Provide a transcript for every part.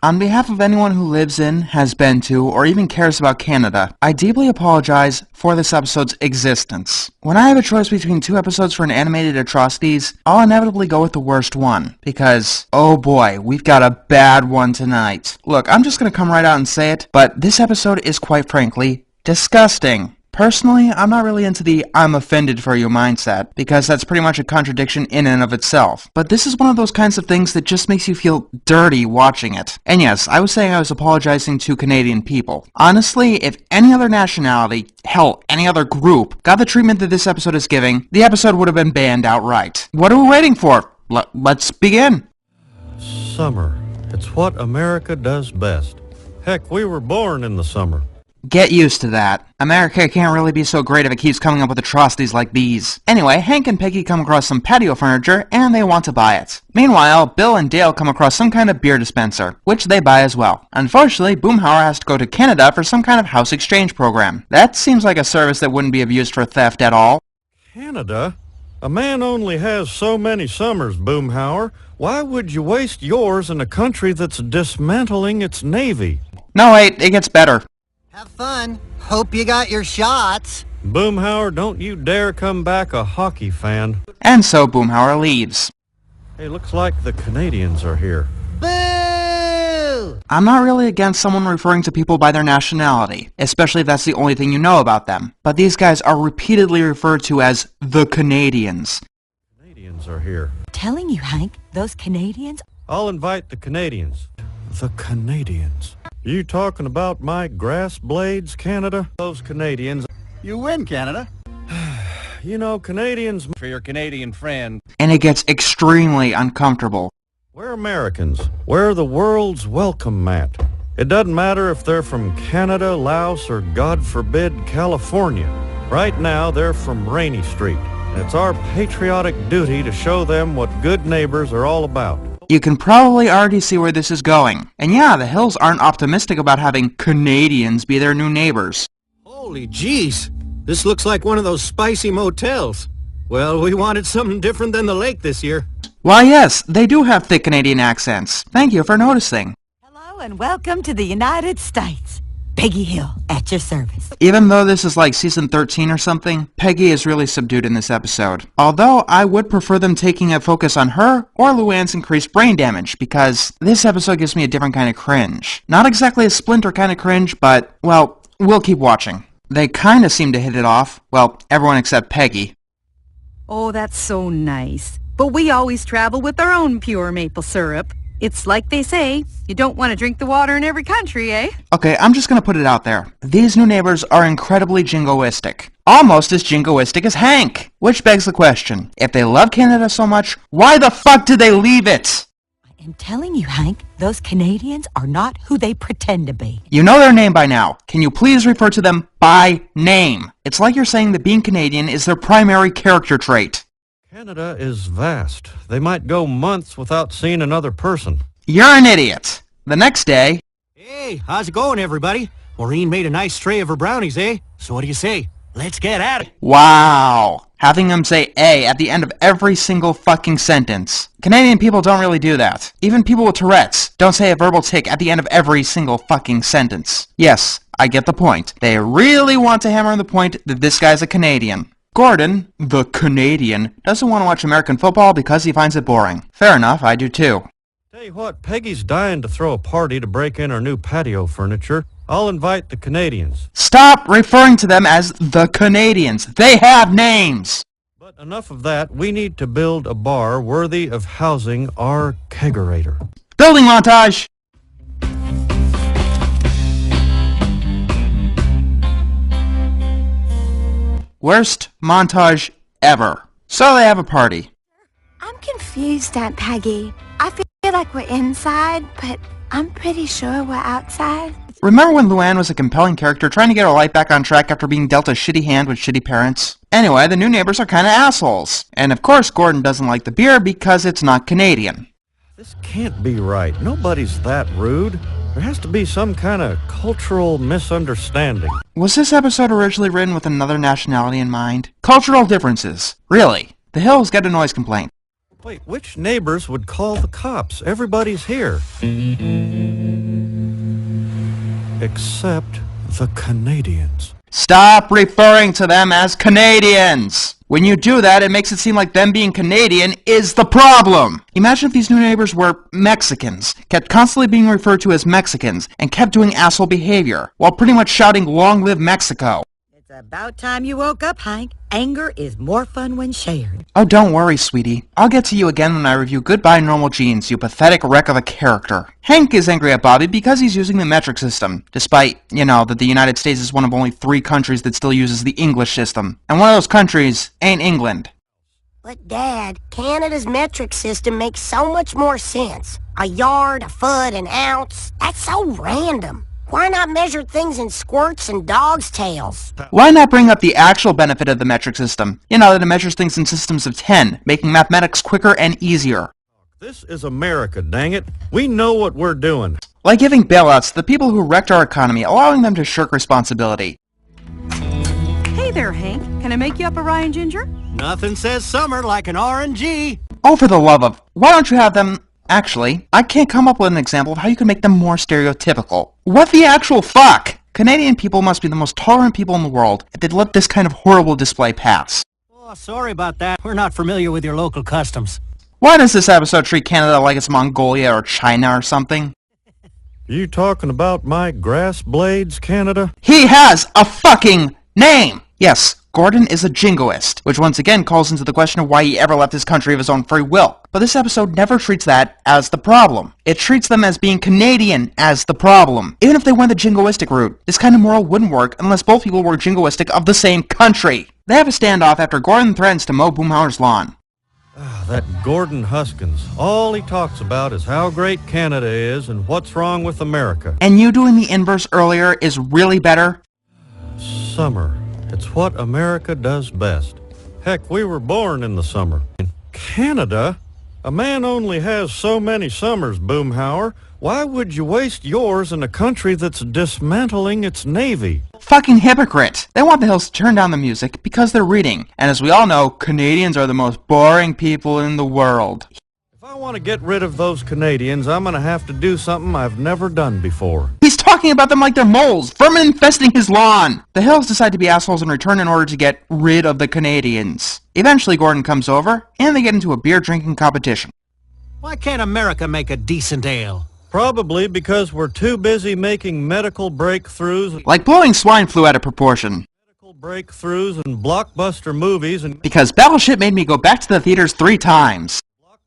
On behalf of anyone who lives in, has been to, or even cares about Canada, I deeply apologize for this episode's existence. When I have a choice between two episodes for an animated Atrocities, I'll inevitably go with the worst one, because, oh boy, we've got a bad one tonight. Look, I'm just gonna come right out and say it, but this episode is quite frankly disgusting. Personally, I'm not really into the I'm offended for you mindset, because that's pretty much a contradiction in and of itself. But this is one of those kinds of things that just makes you feel dirty watching it. And yes, I was saying I was apologizing to Canadian people. Honestly, if any other nationality, hell, any other group, got the treatment that this episode is giving, the episode would have been banned outright. What are we waiting for? Let's begin. Summer. It's what America does best. Heck, we were born in the summer. Get used to that. America can't really be so great if it keeps coming up with atrocities like these. Anyway, Hank and Peggy come across some patio furniture, and they want to buy it. Meanwhile, Bill and Dale come across some kind of beer dispenser, which they buy as well. Unfortunately, Boomhauer has to go to Canada for some kind of house exchange program. That seems like a service that wouldn't be abused for theft at all. Canada? A man only has so many summers, Boomhauer. Why would you waste yours in a country that's dismantling its navy? No, wait, it gets better. Have fun. Hope you got your shots. Boomhauer, don't you dare come back a hockey fan. And so Boomhauer leaves. Hey, looks like the Canadians are here. Boo! I'm not really against someone referring to people by their nationality, especially if that's the only thing you know about them. But these guys are repeatedly referred to as the Canadians. Canadians are here. Telling you, Hank, those Canadians... I'll invite the Canadians. The Canadians. You talking about my grass blades, Canada? Those Canadians. You win, Canada. You know, Canadians... For your Canadian friend. And it gets extremely uncomfortable. We're Americans. We're the world's welcome mat. It doesn't matter if they're from Canada, Laos, or God forbid, California. Right now, they're from Rainy Street. And it's our patriotic duty to show them what good neighbors are all about. You can probably already see where this is going. And yeah, the Hills aren't optimistic about having Canadians be their new neighbors. Holy jeez, this looks like one of those spicy motels. Well, we wanted something different than the lake this year. Why yes, they do have thick Canadian accents. Thank you for noticing. Hello and welcome to the United States. Peggy Hill, at your service. Even though this is like season 13 or something, Peggy is really subdued in this episode. Although I would prefer them taking a focus on her or Luann's increased brain damage, because this episode gives me a different kind of cringe. Not exactly a Splinter kind of cringe, but, well, we'll keep watching. They kinda seem to hit it off. Well, everyone except Peggy. Oh, that's so nice. But we always travel with our own pure maple syrup. It's like they say, you don't want to drink the water in every country, eh? Okay, I'm just gonna put it out there. These new neighbors are incredibly jingoistic. Almost as jingoistic as Hank! Which begs the question, if they love Canada so much, why the fuck did they leave it? I am telling you, Hank, those Canadians are not who they pretend to be. You know their name by now. Can you please refer to them by name? It's like you're saying that being Canadian is their primary character trait. Canada is vast. They might go months without seeing another person. You're an idiot. The next day... Hey, how's it going, everybody? Maureen made a nice tray of her brownies, eh? So what do you say? Let's get at it. Wow. Having them say A at the end of every single fucking sentence. Canadian people don't really do that. Even people with Tourette's don't say a verbal tick at the end of every single fucking sentence. Yes, I get the point. They really want to hammer on the point that this guy's a Canadian. Gordon, the Canadian, doesn't want to watch American football because he finds it boring. Fair enough, I do too. Tell you what, Peggy's dying to throw a party to break in our new patio furniture. I'll invite the Canadians. Stop referring to them as the Canadians. They have names! But enough of that. We need to build a bar worthy of housing our kegerator. Building montage! Worst montage ever. So they have a party. I'm confused, Aunt Peggy. I feel like we're inside, but I'm pretty sure we're outside. Remember when Luann was a compelling character trying to get her life back on track after being dealt a shitty hand with shitty parents? Anyway, the new neighbors are kinda assholes. And of course Gordon doesn't like the beer because it's not Canadian. This can't be right. Nobody's that rude. There has to be some kind of cultural misunderstanding. Was this episode originally written with another nationality in mind? Cultural differences. Really. The Hills get a noise complaint. Wait, which neighbors would call the cops? Everybody's here. except the Canadians. Stop referring to them as Canadians! When you do that, it makes it seem like them being Canadian is the problem! Imagine if these new neighbors were Mexicans, kept constantly being referred to as Mexicans, and kept doing asshole behavior, while pretty much shouting, "Long live Mexico!" It's about time you woke up, Hank. Anger is more fun when shared. Oh, don't worry, sweetie. I'll get to you again when I review Goodbye Normal Genes, you pathetic wreck of a character. Hank is angry at Bobby because he's using the metric system, despite, that the United States is one of only 3 countries that still uses the English system. And one of those countries ain't England. But Dad, Canada's metric system makes so much more sense. A yard, a foot, an ounce. That's so random. Why not measure things in squirts and dogs' tails? Why not bring up the actual benefit of the metric system? That it measures things in systems of 10, making mathematics quicker and easier. This is America, dang it. We know what we're doing. Like giving bailouts to the people who wrecked our economy, allowing them to shirk responsibility. Hey there, Hank. Can I make you up a rye and ginger? Nothing says summer like an RNG. Oh, for the love of... Why don't you have them... Actually, I can't come up with an example of how you could make them more stereotypical. What the actual fuck? Canadian people must be the most tolerant people in the world if they'd let this kind of horrible display pass. Oh, sorry about that. We're not familiar with your local customs. Why does this episode treat Canada like it's Mongolia or China or something? You talking about my grass blades, Canada? He has a fucking name! Yes, Gordon is a jingoist, which once again calls into the question of why he ever left his country of his own free will. But this episode never treats that as the problem. It treats them as being Canadian as the problem. Even if they went the jingoistic route, this kind of moral wouldn't work unless both people were jingoistic of the same country. They have a standoff after Gordon threatens to mow Boomhauer's lawn. That Gordon Huskins, all he talks about is how great Canada is and what's wrong with America. And you doing the inverse earlier is really better? Summer. It's what America does best. Heck, we were born in the summer. In Canada, a man only has so many summers, Boomhauer. Why would you waste yours in a country that's dismantling its navy? Fucking hypocrite! They want the Hills to turn down the music because they're reading. And as we all know, Canadians are the most boring people in the world. If I want to get rid of those Canadians, I'm going to have to do something I've never done before. He's talking about them like they're moles, vermin infesting his lawn! The Hills decide to be assholes in return in order to get rid of the Canadians. Eventually Gordon comes over, and they get into a beer drinking competition. Why can't America make a decent ale? Probably because we're too busy making medical breakthroughs. Like blowing swine flu out of proportion. Medical breakthroughs and blockbuster movies and... Because Battleship made me go back to the theaters 3 times.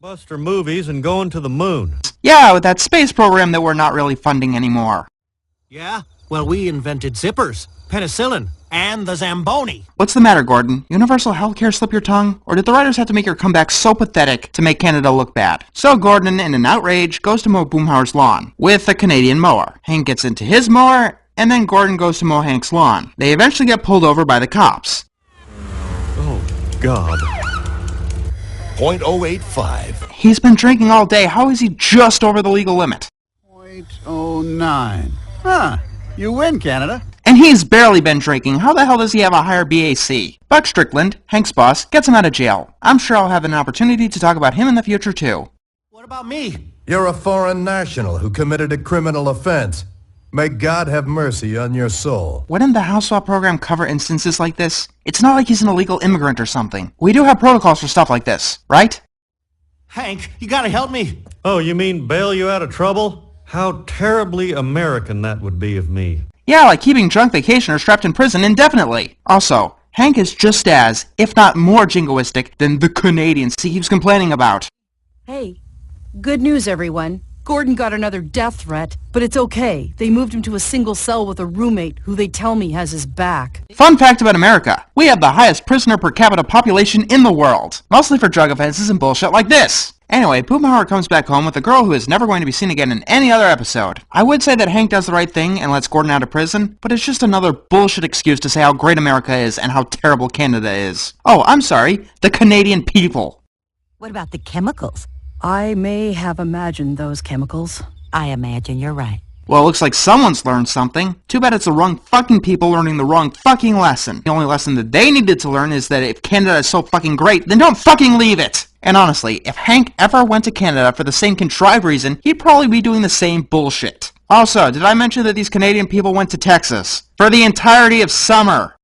Blockbuster movies and going to the moon. Yeah, with that space program that we're not really funding anymore. Yeah? Well, we invented zippers, penicillin, and the Zamboni. What's the matter, Gordon? Universal healthcare slip your tongue? Or did the writers have to make your comeback so pathetic to make Canada look bad? So Gordon, in an outrage, goes to mow Boomhauer's lawn with a Canadian mower. Hank gets into his mower, and then Gordon goes to mow Hank's lawn. They eventually get pulled over by the cops. Oh, God. .085. He's been drinking all day. How is he just over the legal limit? .09. Huh. You win, Canada. And he's barely been drinking. How the hell does he have a higher BAC? Buck Strickland, Hank's boss, gets him out of jail. I'm sure I'll have an opportunity to talk about him in the future too. What about me? You're a foreign national who committed a criminal offense. May God have mercy on your soul. Wouldn't the house swap program cover instances like this? It's not like he's an illegal immigrant or something. We do have protocols for stuff like this, right? Hank, you gotta help me. Oh, you mean bail you out of trouble? How terribly American that would be of me. Yeah, like keeping drunk vacationers trapped in prison indefinitely. Also, Hank is just as, if not more jingoistic than the Canadians he keeps complaining about. Hey, good news, everyone. Gordon got another death threat, but it's okay. They moved him to a single cell with a roommate who they tell me has his back. Fun fact about America. We have the highest prisoner per capita population in the world. Mostly for drug offenses and bullshit like this. Anyway, Boomhauer comes back home with a girl who is never going to be seen again in any other episode. I would say that Hank does the right thing and lets Gordon out of prison, but it's just another bullshit excuse to say how great America is and how terrible Canada is. Oh, I'm sorry, the Canadian people. What about the chemicals? I may have imagined those chemicals. I imagine you're right. Well, it looks like someone's learned something. Too bad it's the wrong fucking people learning the wrong fucking lesson. The only lesson that they needed to learn is that if Canada is so fucking great, then don't fucking leave it! And honestly, if Hank ever went to Canada for the same contrived reason, he'd probably be doing the same bullshit. Also, did I mention that these Canadian people went to Texas for the entirety of summer?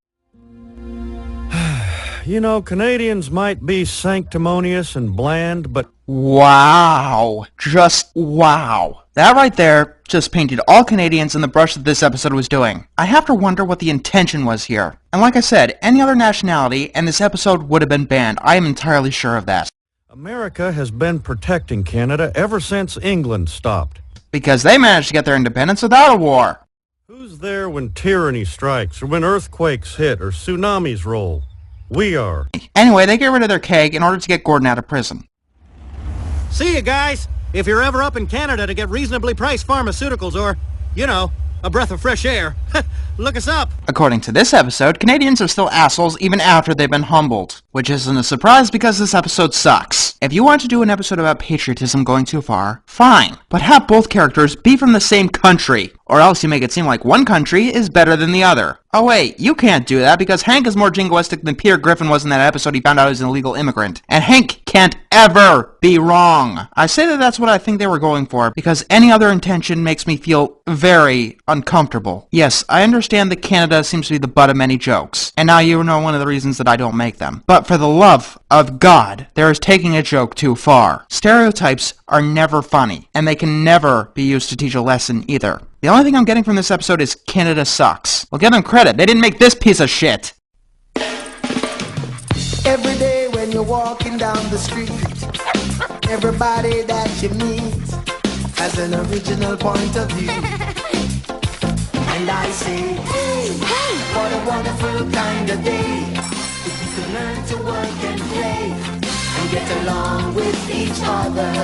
You know, Canadians might be sanctimonious and bland, but... Wow. Just wow. That right there just painted all Canadians in the brush that this episode was doing. I have to wonder what the intention was here. And like I said, any other nationality and this episode would have been banned. I am entirely sure of that. America has been protecting Canada ever since England stopped. Because they managed to get their independence without a war. Who's there when tyranny strikes, or when earthquakes hit, or tsunamis roll? We are. Anyway, they get rid of their keg in order to get Gordon out of prison. See you guys. If you're ever up in Canada to get reasonably priced pharmaceuticals or, you know, a breath of fresh air, look us up. According to this episode, Canadians are still assholes even after they've been humbled. Which isn't a surprise because this episode sucks. If you want to do an episode about patriotism going too far, fine. But have both characters be from the same country. Or else you make it seem like one country is better than the other. Oh wait, you can't do that because Hank is more jingoistic than Peter Griffin was in that episode he found out he was an illegal immigrant. And Hank can't ever be wrong. I say that that's what I think they were going for because any other intention makes me feel very uncomfortable. Yes, I understand that Canada seems to be the butt of many jokes. And now you know one of the reasons that I don't make them. But for the love of God, there is taking a joke too far. Stereotypes are never funny, and they can never be used to teach a lesson either. The only thing I'm getting from this episode is Canada sucks. Well, give them credit. They didn't make this piece of shit. Every day when you're walking down the street, everybody that you meet has an original point of view. And I say, hey, what a wonderful kind of day. If you can learn to work and play and get along with each other.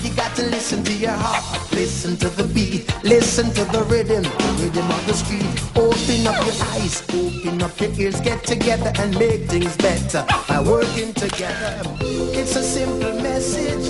You got to listen to your heart, listen to the beat, listen to the rhythm of the street. Open up your eyes, open up your ears, get together and make things better by working together. It's a simple message,